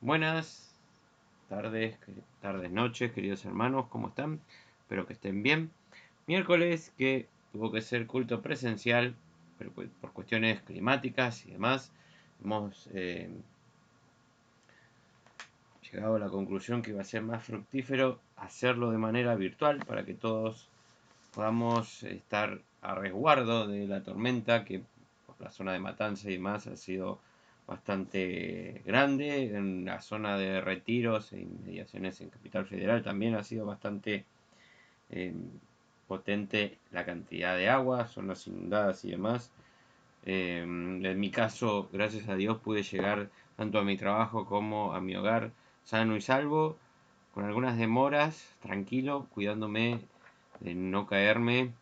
Buenas tardes, noches, queridos hermanos, ¿cómo están? Espero que estén bien. Miércoles que tuvo que ser culto presencial, pero por cuestiones climáticas y demás, hemos llegado a la conclusión que iba a ser más fructífero hacerlo de manera virtual para que todos podamos estar a resguardo de la tormenta que por la zona de Matanza y demás ha sido bastante grande. En la zona de Retiros e inmediaciones en Capital Federal también ha sido bastante potente la cantidad de agua, zonas inundadas y demás. En mi caso, gracias a Dios, pude llegar tanto a mi trabajo como a mi hogar sano y salvo, con algunas demoras, tranquilo, cuidándome de no caerme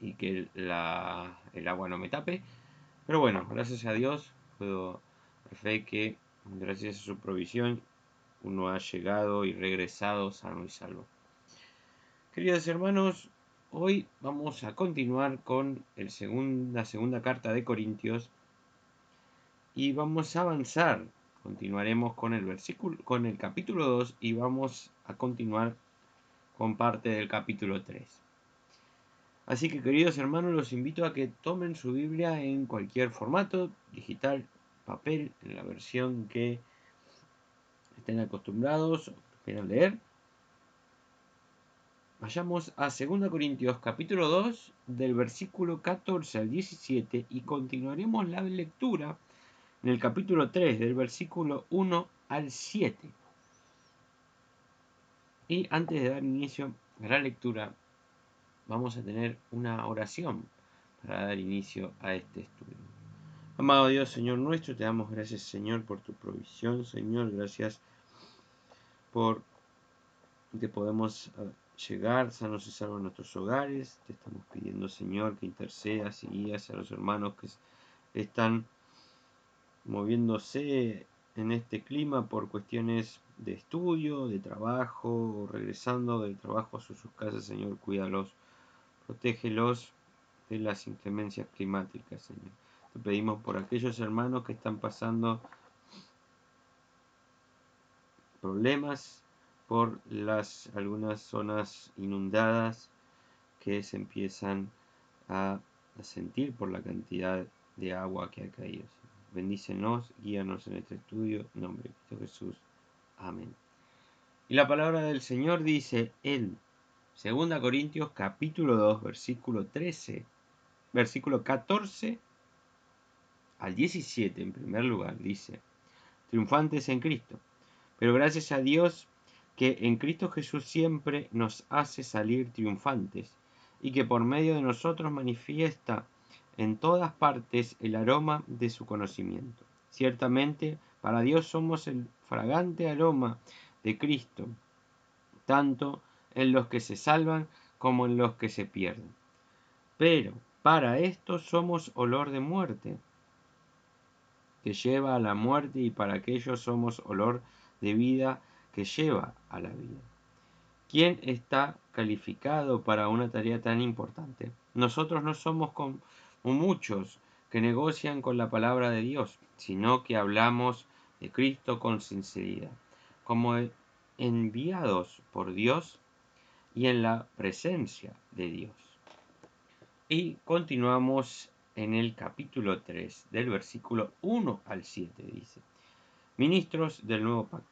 y que el agua no me tape. Pero bueno, gracias a Dios puedo dar fe que gracias a su provisión uno ha llegado y regresado sano y salvo. Queridos hermanos, hoy vamos a continuar con la segunda carta de Corintios y vamos a avanzar. Continuaremos con el capítulo 2 y vamos a continuar con parte del capítulo 3. Así que, queridos hermanos, los invito a que tomen su Biblia en cualquier formato, digital, papel, en la versión que estén acostumbrados o quieran leer. Vayamos a 2 Corintios capítulo 2, del versículo 14 al 17, y continuaremos la lectura en el capítulo 3, del versículo 1 al 7. Y antes de dar inicio a la lectura, vamos a tener una oración para dar inicio a este estudio. Amado Dios, Señor nuestro, te damos gracias, Señor, por tu provisión, Señor, gracias por que podemos llegar sanos y salvos a nuestros hogares. Te estamos pidiendo, Señor, que intercedas y guías a los hermanos que están moviéndose en este clima por cuestiones de estudio, de trabajo, regresando del trabajo a sus casas, Señor, cuídalos, protégelos de las inclemencias climáticas, Señor. Te pedimos por aquellos hermanos que están pasando problemas por algunas zonas inundadas que se empiezan a sentir por la cantidad de agua que ha caído. Bendícenos, guíanos en este estudio, en nombre de Cristo Jesús. Amén. Y la palabra del Señor dice en 2 Corintios capítulo 2, versículo 14 al 17, en primer lugar, dice: triunfantes en Cristo. Pero gracias a Dios que en Cristo Jesús siempre nos hace salir triunfantes y que por medio de nosotros manifiesta en todas partes el aroma de su conocimiento. Ciertamente, para Dios somos el fragante aroma de Cristo, tanto en los que se salvan como en los que se pierden. Pero para esto somos olor de muerte, que lleva a la muerte, y para aquellos somos olor de vida, que lleva a la vida. ¿Quién está calificado para una tarea tan importante? Nosotros no somos como muchos que negocian con la palabra de Dios, sino que hablamos de Cristo con sinceridad, como enviados por Dios y en la presencia de Dios. Y continuamos en el capítulo 3, del versículo 1 al 7, dice: ministros del nuevo pacto.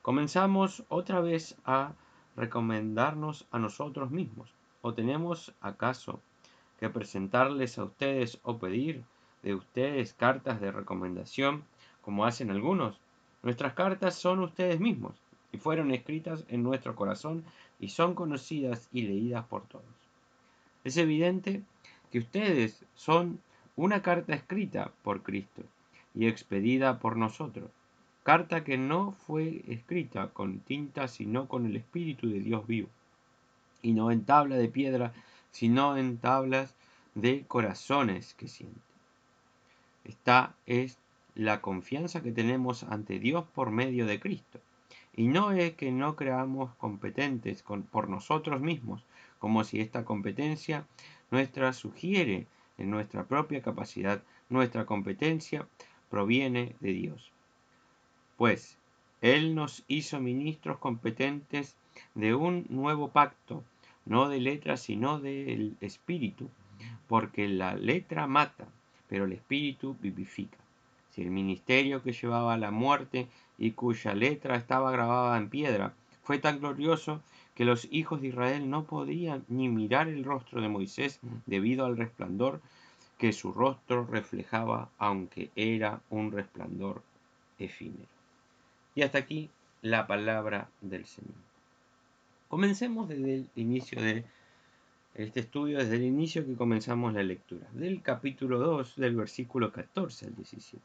Comenzamos otra vez a recomendarnos a nosotros mismos. ¿O tenemos acaso que presentarles a ustedes o pedir de ustedes cartas de recomendación, como hacen algunos? Nuestras cartas son ustedes mismos, y fueron escritas en nuestro corazón, y son conocidas y leídas por todos. Es evidente que ustedes son una carta escrita por Cristo y expedida por nosotros, carta que no fue escrita con tinta, sino con el Espíritu de Dios vivo, y no en tabla de piedra, sino en tablas de corazones que sienten. Esta es la confianza que tenemos ante Dios por medio de Cristo. Y no es que no creamos competentes por nosotros mismos, como si esta competencia nuestra sugiere en nuestra propia capacidad. Nuestra competencia proviene de Dios. Pues Él nos hizo ministros competentes de un nuevo pacto, no de letra, sino del espíritu, porque la letra mata, pero el espíritu vivifica. Si el ministerio que llevaba a la muerte y cuya letra estaba grabada en piedra fue tan glorioso que los hijos de Israel no podían ni mirar el rostro de Moisés debido al resplandor que su rostro reflejaba, aunque era un resplandor efímero. Y hasta aquí la palabra del Señor. Comencemos desde el inicio de este estudio, desde el inicio que comenzamos la lectura, del capítulo 2, del versículo 14 al 17.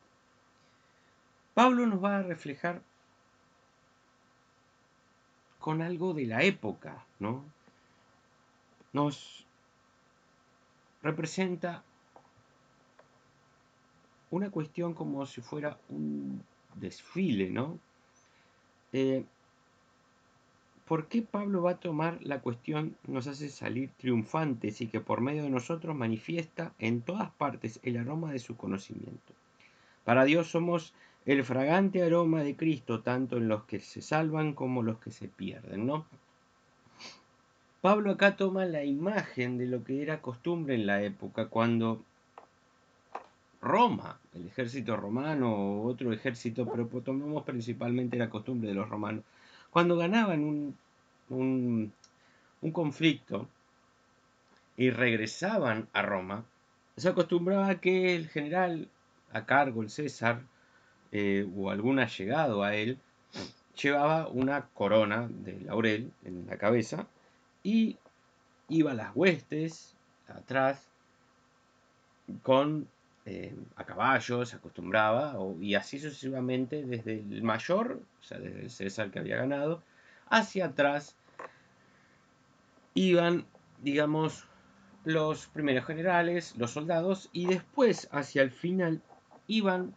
Pablo nos va a reflejar con algo de la época, ¿no? Nos representa una cuestión como si fuera un desfile, ¿no? ¿Por qué Pablo va a tomar la cuestión nos hace salir triunfantes y que por medio de nosotros manifiesta en todas partes el aroma de su conocimiento? Para Dios somos el fragante aroma de Cristo, tanto en los que se salvan como los que se pierden, ¿no? Pablo acá toma la imagen de lo que era costumbre en la época, cuando Roma, el ejército romano o otro ejército, pero tomamos principalmente la costumbre de los romanos, cuando ganaban un conflicto y regresaban a Roma, se acostumbraba que el general a cargo, el César, o algún allegado a él, llevaba una corona de laurel en la cabeza y iba a las huestes atrás con a caballo, se acostumbraba, y así sucesivamente desde el mayor, o sea, desde el César que había ganado, hacia atrás iban, digamos, los primeros generales, los soldados, y después, hacia el final, iban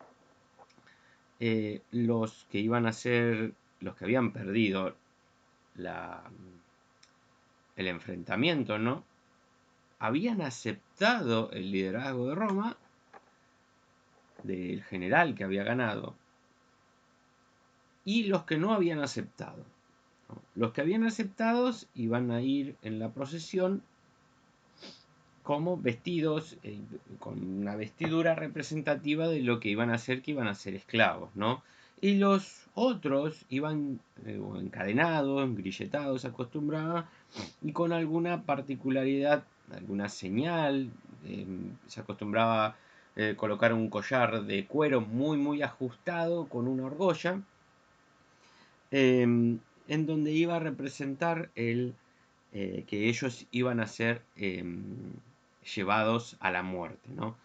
los que iban a ser, los que habían perdido el enfrentamiento, ¿no? Habían aceptado el liderazgo de Roma, del general que había ganado, y los que no habían aceptado, ¿no? Los que habían aceptado iban a ir en la procesión como vestidos, con una vestidura representativa de lo que iban a ser, que iban a ser esclavos, ¿no? Y los otros iban encadenados, engrilletados, acostumbrados, y con alguna particularidad, alguna señal, se acostumbraba a colocar un collar de cuero muy, muy ajustado con una argolla, en donde iba a representar que ellos iban a ser llevados a la muerte, ¿no?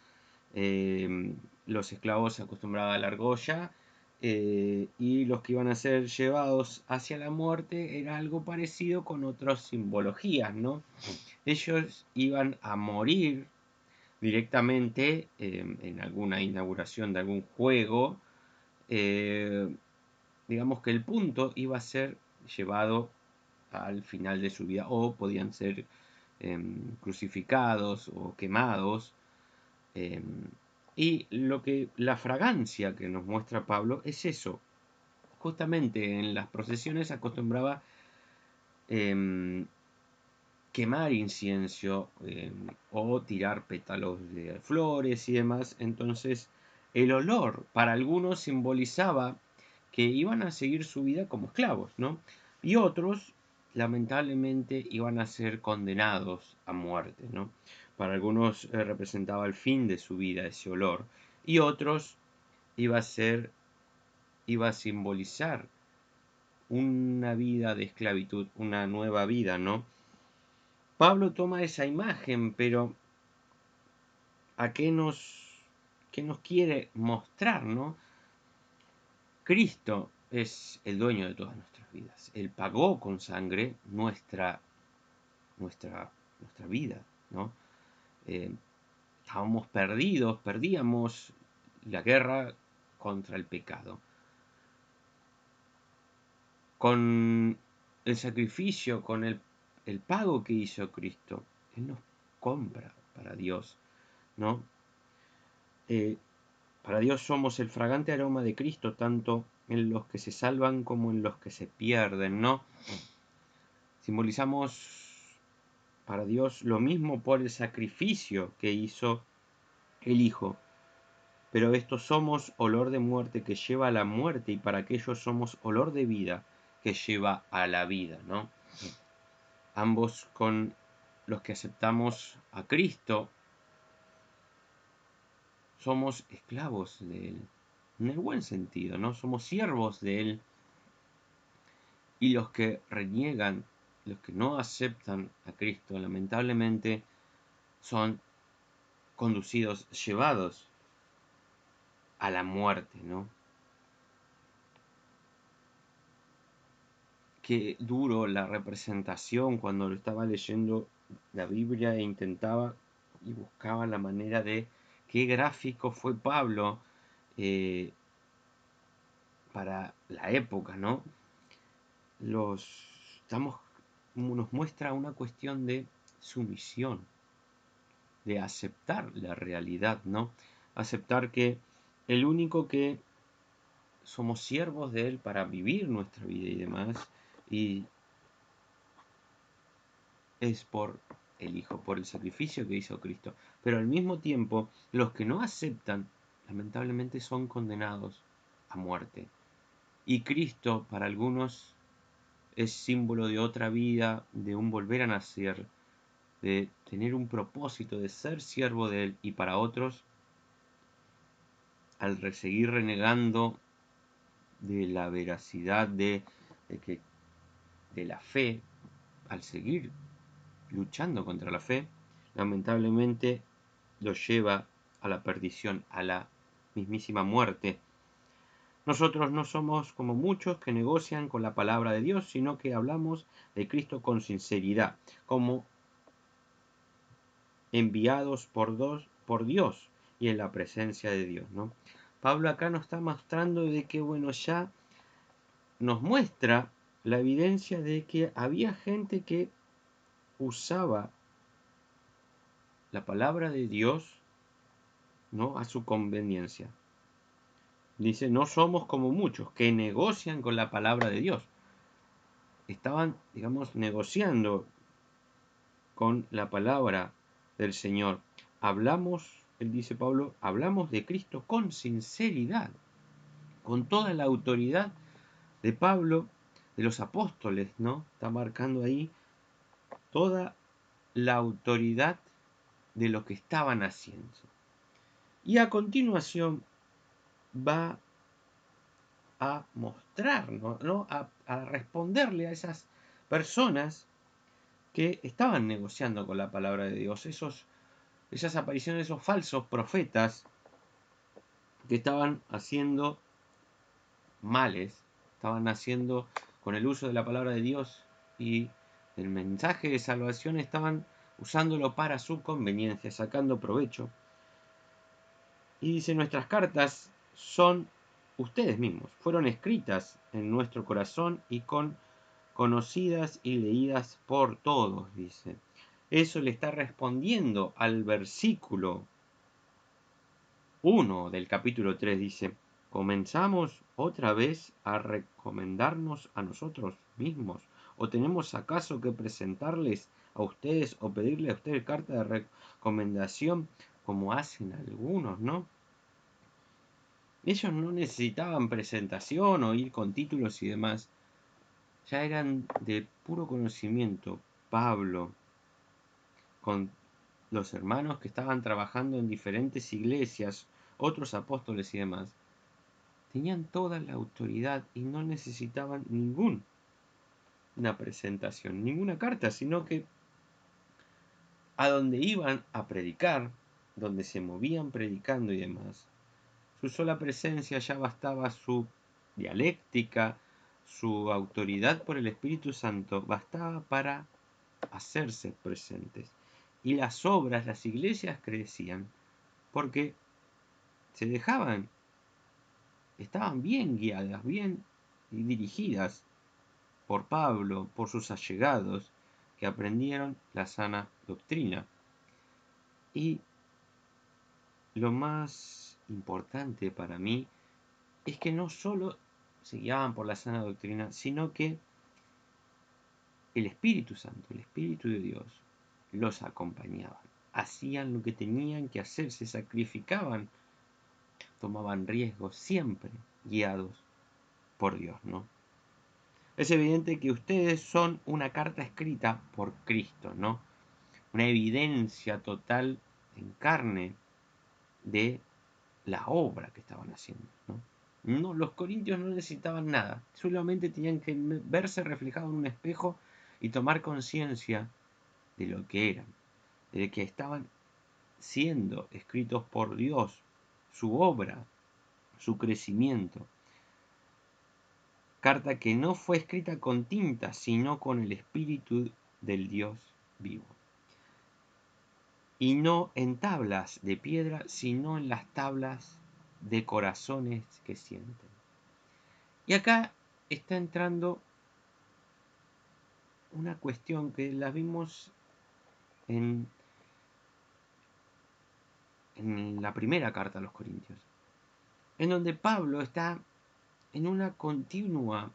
Los esclavos se acostumbraban a la argolla, y los que iban a ser llevados hacia la muerte era algo parecido con otras simbologías, ¿no? Ellos iban a morir directamente en alguna inauguración de algún juego. Digamos que el punto iba a ser llevado al final de su vida, o podían ser crucificados o quemados. Y la fragancia que nos muestra Pablo es eso. Justamente en las procesiones acostumbraba quemar incienso, o tirar pétalos de flores y demás. Entonces el olor para algunos simbolizaba que iban a seguir su vida como esclavos, ¿no? Y otros, lamentablemente, iban a ser condenados a muerte, ¿no? Para algunos representaba el fin de su vida ese olor, y otros iba a simbolizar una vida de esclavitud, una nueva vida, ¿no? Pablo toma esa imagen, pero ¿a qué nos quiere mostrar, no? Cristo es el dueño de todas nuestras vidas. Él pagó con sangre nuestra vida, ¿no? Estábamos perdidos, perdíamos la guerra contra el pecado. Con el sacrificio, con el pago que hizo Cristo, Él nos compra para Dios, ¿no? Para Dios somos el fragante aroma de Cristo, tanto en los que se salvan como en los que se pierden, ¿no? Simbolizamos para Dios lo mismo por el sacrificio que hizo el Hijo. Pero estos somos olor de muerte que lleva a la muerte, y para aquellos somos olor de vida que lleva a la vida, ¿no? Ambos, con los que aceptamos a Cristo, somos esclavos de Él, en el buen sentido, ¿no? Somos siervos de Él, y los que reniegan, los que no aceptan a Cristo, lamentablemente, son conducidos, llevados a la muerte, ¿no? Qué duro la representación cuando lo estaba leyendo la Biblia e intentaba y buscaba la manera de qué gráfico fue Pablo para la época, ¿no? Nos muestra una cuestión de sumisión, de aceptar la realidad, ¿no? Aceptar que el único que somos siervos de Él para vivir nuestra vida y demás, y es por el Hijo, por el sacrificio que hizo Cristo. Pero al mismo tiempo, los que no aceptan, lamentablemente son condenados a muerte. Y Cristo, para algunos, es símbolo de otra vida, de un volver a nacer, de tener un propósito, de ser siervo de Él. Y para otros, al seguir renegando de la veracidad de la fe, al seguir luchando contra la fe, lamentablemente lo lleva a la perdición, a la mismísima muerte. Nosotros no somos como muchos que negocian con la palabra de Dios, sino que hablamos de Cristo con sinceridad, como enviados por Dios y en la presencia de Dios, ¿no? Pablo acá nos está mostrando de que, bueno, ya nos muestra la evidencia de que había gente que usaba la palabra de Dios, ¿no?, a su conveniencia. Dice, no somos como muchos que negocian con la palabra de Dios. Estaban, digamos, negociando con la palabra del Señor. Hablamos, él dice Pablo, hablamos de Cristo con sinceridad, con toda la autoridad de Pablo, de los apóstoles, ¿no? Está marcando ahí toda la autoridad de lo que estaban haciendo. Y a continuación va a mostrarnos, ¿no? A responderle a esas personas que estaban negociando con la palabra de Dios, esas apariciones, esos falsos profetas que estaban haciendo males, estaban haciendo con el uso de la palabra de Dios y el mensaje de salvación, estaban usándolo para su conveniencia, sacando provecho. Y dice, nuestras cartas son ustedes mismos, fueron escritas en nuestro corazón y conocidas y leídas por todos, dice. Eso le está respondiendo al versículo 1 del capítulo 3, dice, ¿comenzamos otra vez a recomendarnos a nosotros mismos? ¿O tenemos acaso que presentarles a ustedes o pedirle a ustedes carta de recomendación como hacen algunos, ¿no? Ellos no necesitaban presentación o ir con títulos y demás. Ya eran de puro conocimiento. Pablo, con los hermanos que estaban trabajando en diferentes iglesias, otros apóstoles y demás, tenían toda la autoridad y no necesitaban ninguna presentación, ninguna carta, sino que a donde iban a predicar, donde se movían predicando y demás, su sola presencia ya bastaba, su dialéctica, su autoridad por el Espíritu Santo, bastaba para hacerse presentes. Y las obras, las iglesias crecían porque se dejaban, estaban bien guiadas, bien dirigidas por Pablo, por sus allegados, que aprendieron la sana doctrina. Y lo más importante para mí es que no solo se guiaban por la sana doctrina, sino que el Espíritu Santo, el Espíritu de Dios, los acompañaban. Hacían lo que tenían que hacer, se sacrificaban, tomaban riesgos, siempre guiados por Dios, ¿no? Es evidente que ustedes son una carta escrita por Cristo, ¿no? Una evidencia total en carne de la obra que estaban haciendo, ¿no? No, los corintios no necesitaban nada, solamente tenían que verse reflejados en un espejo y tomar conciencia de lo que eran, de que estaban siendo escritos por Dios, su obra, su crecimiento. Carta que no fue escrita con tinta, sino con el Espíritu del Dios vivo. Y no en tablas de piedra, sino en las tablas de corazones que sienten. Y acá está entrando una cuestión que la vimos en la primera carta a los Corintios, en donde Pablo está en una continua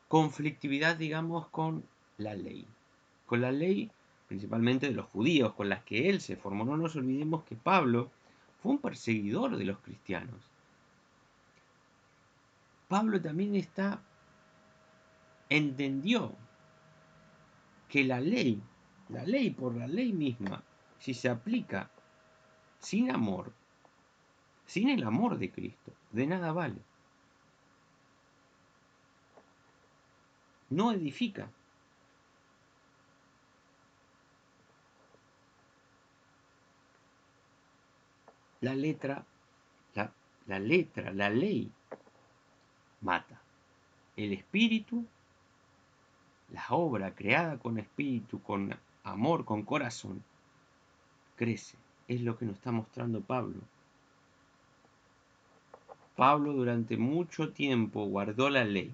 conflictividad, digamos, con la ley principalmente de los judíos, con las que él se formó. No nos olvidemos que Pablo fue un perseguidor de los cristianos. Pablo también entendió que la ley por la ley misma, si se aplica sin amor, sin el amor de Cristo, de nada vale. No edifica. La ley mata. El espíritu, la obra creada con espíritu, con amor, con corazón, crece. Es lo que nos está mostrando Pablo. Pablo durante mucho tiempo guardó la ley.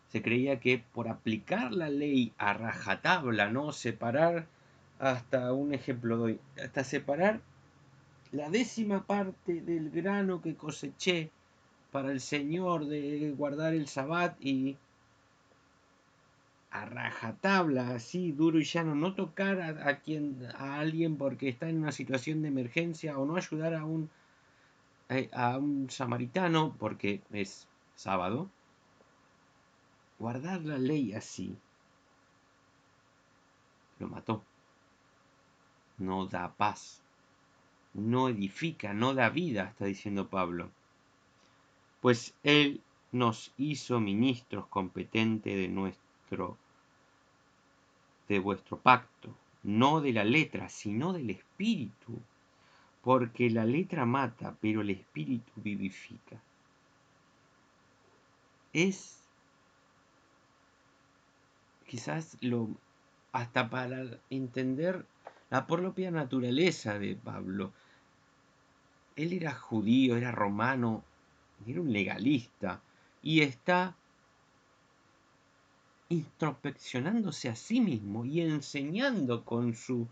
Se creía que por aplicar la ley a rajatabla, ¿no? Separar, hasta un ejemplo doy, hasta separar la 10ª parte del grano que coseché para el Señor, de guardar el Sabbat, y a rajatabla, así duro y llano, no tocar a alguien porque está en una situación de emergencia, o no ayudar a un samaritano porque es sábado. Guardar la ley así lo mató. No da paz, no edifica, no da vida, está diciendo Pablo. Pues Él nos hizo ministros competentes de vuestro pacto, no de la letra, sino del espíritu, porque la letra mata, pero el espíritu vivifica. Es quizás hasta para entender la propia naturaleza de Pablo. Él era judío, era romano, era un legalista, y está introspeccionándose a sí mismo y enseñando con su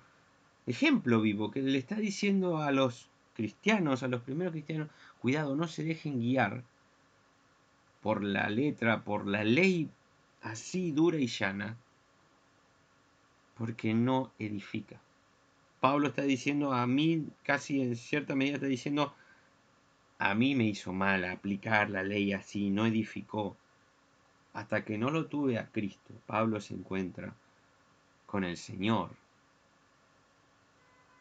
ejemplo vivo, que le está diciendo a los cristianos, a los primeros cristianos: cuidado, no se dejen guiar por la letra, por la ley así dura y llana, porque no edifica. Pablo está diciendo a mí, casi en cierta medida está diciendo: a mí me hizo mal aplicar la ley así, no edificó. Hasta que no lo tuve a Cristo, Pablo se encuentra con el Señor.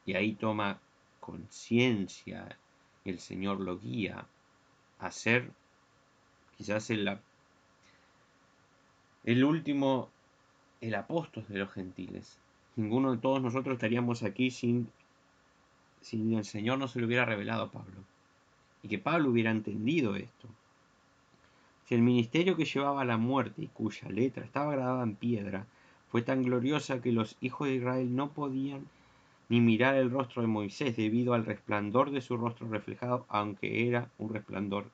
Y ahí toma conciencia, el Señor lo guía a ser quizás el último, el apóstol de los gentiles. Ninguno de todos nosotros estaríamos aquí sin el Señor no se lo hubiera revelado a Pablo. Y que Pablo hubiera entendido esto. Si el ministerio que llevaba a la muerte y cuya letra estaba grabada en piedra fue tan gloriosa que los hijos de Israel no podían ni mirar el rostro de Moisés debido al resplandor de su rostro reflejado, aunque era un resplandor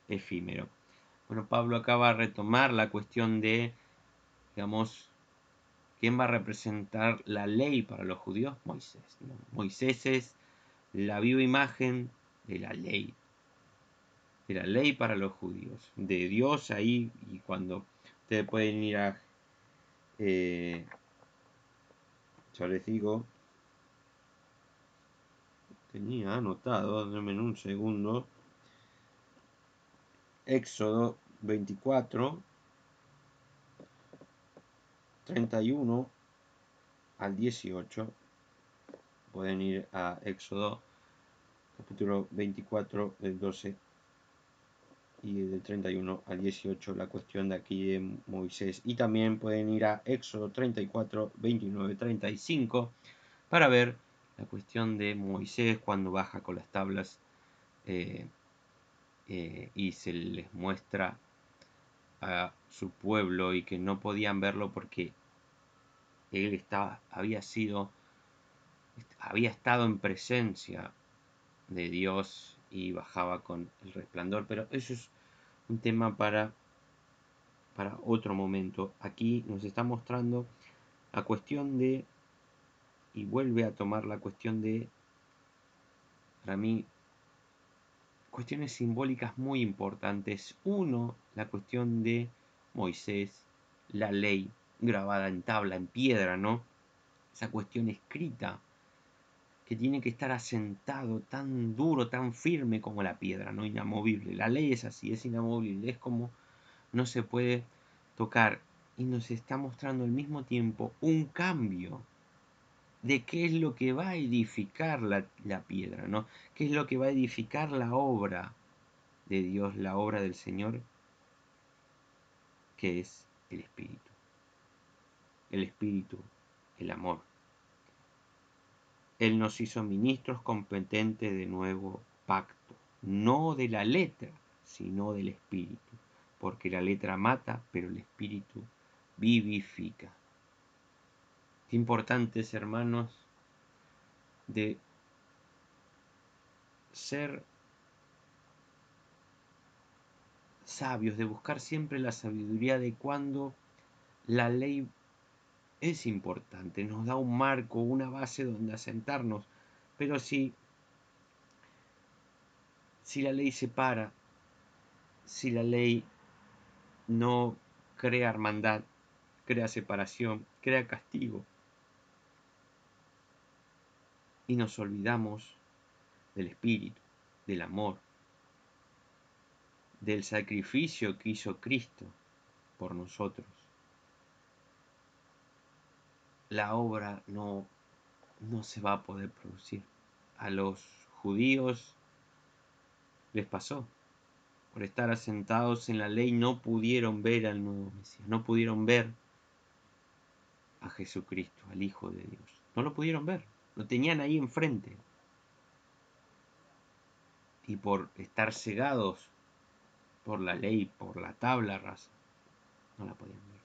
efímero. Bueno, Pablo acaba de retomar la cuestión de, digamos, ¿quién va a representar la ley para los judíos? Moisés, ¿no? Moisés es la viva imagen de la ley para los judíos, de Dios ahí. Y cuando ustedes pueden ir a, yo les digo, tenía anotado, denme un segundo, Éxodo 24, 31 al 18. Pueden ir a Éxodo capítulo 24 del 12 y del 31 al 18, la cuestión de aquí de Moisés. Y también pueden ir a Éxodo 34, 29, 35 para ver la cuestión de Moisés cuando baja con las tablas y se les muestra a su pueblo y que no podían verlo porque él había estado en presencia de Dios y bajaba con el resplandor. Pero eso es un tema para otro momento. Aquí nos está mostrando la cuestión de, y vuelve a tomar la cuestión de, para mí, cuestiones simbólicas muy importantes. Uno, la cuestión de Moisés, la ley grabada en tabla, en piedra, ¿no? Esa cuestión escrita que tiene que estar asentado tan duro, tan firme como la piedra, ¿no? Inamovible. La ley es así, es inamovible, es como no se puede tocar. Y nos está mostrando al mismo tiempo un cambio de qué es lo que va a edificar la piedra, ¿no? ¿Qué es lo que va a edificar la obra de Dios, la obra del Señor? Que es el Espíritu. El Espíritu, el amor. Él nos hizo ministros competentes de nuevo pacto, no de la letra, sino del Espíritu, porque la letra mata, pero el Espíritu vivifica. Qué importantes, hermanos, de ser sabios, de buscar siempre la sabiduría de cuando la ley es importante, nos da un marco, una base donde asentarnos, pero si la ley separa, si la ley no crea hermandad, crea separación, crea castigo, y nos olvidamos del Espíritu, del amor, del sacrificio que hizo Cristo por nosotros, la obra no se va a poder producir. A los judíos les pasó. Por estar asentados en la ley no pudieron ver al nuevo Mesías, no pudieron ver a Jesucristo, al Hijo de Dios. No lo pudieron ver, lo tenían ahí enfrente. Y por estar cegados por la ley, por la tabla rasa, no la podían ver.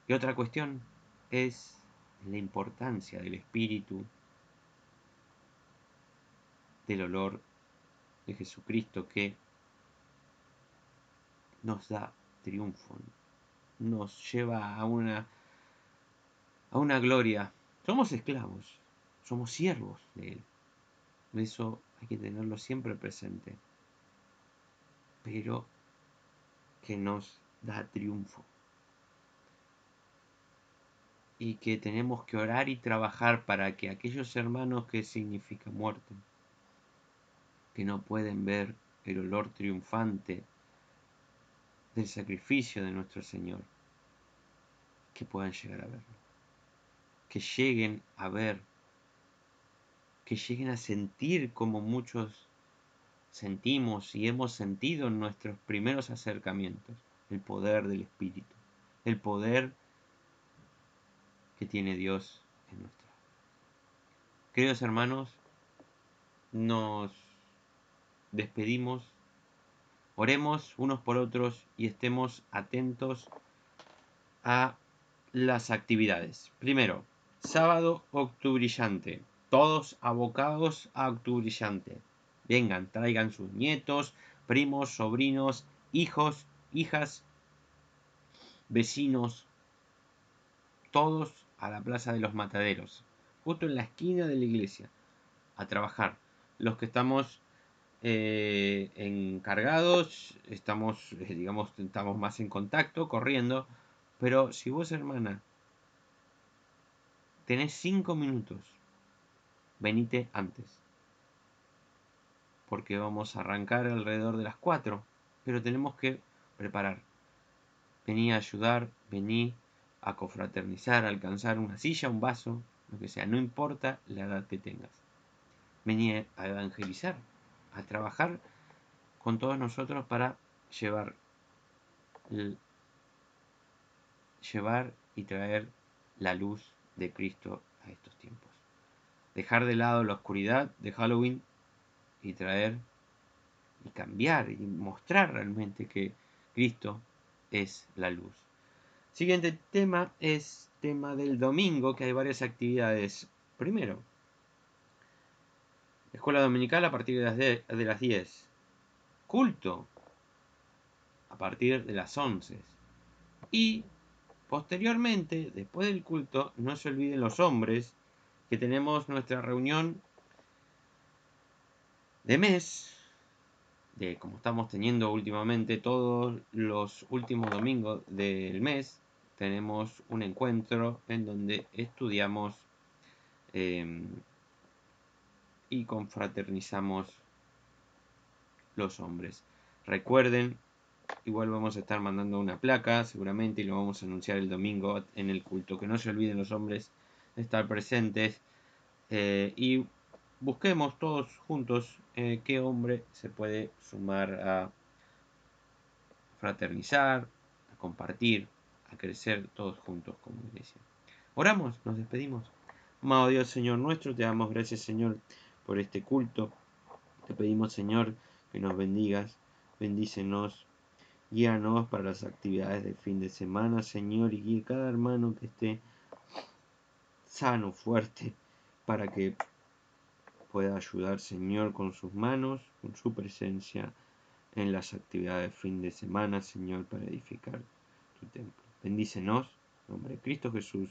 Y otra cuestión es la importancia del Espíritu, del olor de Jesucristo que nos da triunfo, nos lleva a una gloria. Somos esclavos, somos siervos de Él. Eso hay que tenerlo siempre presente. Pero que nos da triunfo. Y que tenemos que orar y trabajar para que aquellos hermanos que significa muerte, que no pueden ver el olor triunfante del sacrificio de nuestro Señor, que puedan llegar a verlo. Que lleguen a ver, que lleguen a sentir como muchos sentimos y hemos sentido en nuestros primeros acercamientos, el poder del Espíritu, el poder que tiene Dios en nuestra vida. Queridos hermanos, nos despedimos, oremos unos por otros y estemos atentos a las actividades. Primero, sábado octubrillante, todos abocados a octubrillante. Vengan, traigan sus nietos, primos, sobrinos, hijos, hijas, vecinos, todos a la Plaza de los Mataderos, justo en la esquina de la iglesia. a trabajar. Los que estamos encargados, estamos, digamos, estamos más en contacto, corriendo. Pero si vos, hermana, tenés 5 minutos, venite antes. Porque vamos a arrancar alrededor de las 4. Pero tenemos que preparar. Vení a ayudar, vení a confraternizar, a alcanzar una silla, un vaso, lo que sea. No importa la edad que tengas. Vení a evangelizar, a trabajar con todos nosotros para llevar y traer la luz de Cristo a estos tiempos. Dejar de lado la oscuridad de Halloween y traer y cambiar y mostrar realmente que Cristo es la luz. Siguiente tema es tema del domingo, que hay varias actividades. Primero, escuela dominical a partir de las 10. Culto a partir de las 11. Y posteriormente, después del culto, no se olviden los hombres que tenemos nuestra reunión de mes, de como estamos teniendo últimamente todos los últimos domingos del mes, tenemos un encuentro en donde estudiamos y confraternizamos los hombres. Recuerden, igual vamos a estar mandando una placa seguramente y lo vamos a anunciar el domingo en el culto. Que no se olviden los hombres de estar presentes y busquemos todos juntos qué hombre se puede sumar a fraternizar, a compartir, a crecer todos juntos como iglesia. Oramos, nos despedimos. Amado Dios, Señor nuestro, te damos gracias, Señor, por este culto. Te pedimos, Señor, que nos bendigas, bendícenos, guíanos para las actividades del fin de semana, Señor, y guíe cada hermano que esté sano, fuerte, para que pueda ayudar, Señor, con sus manos, con su presencia en las actividades del fin de semana, Señor, para edificar tu templo. Bendícenos, en nombre de Cristo Jesús.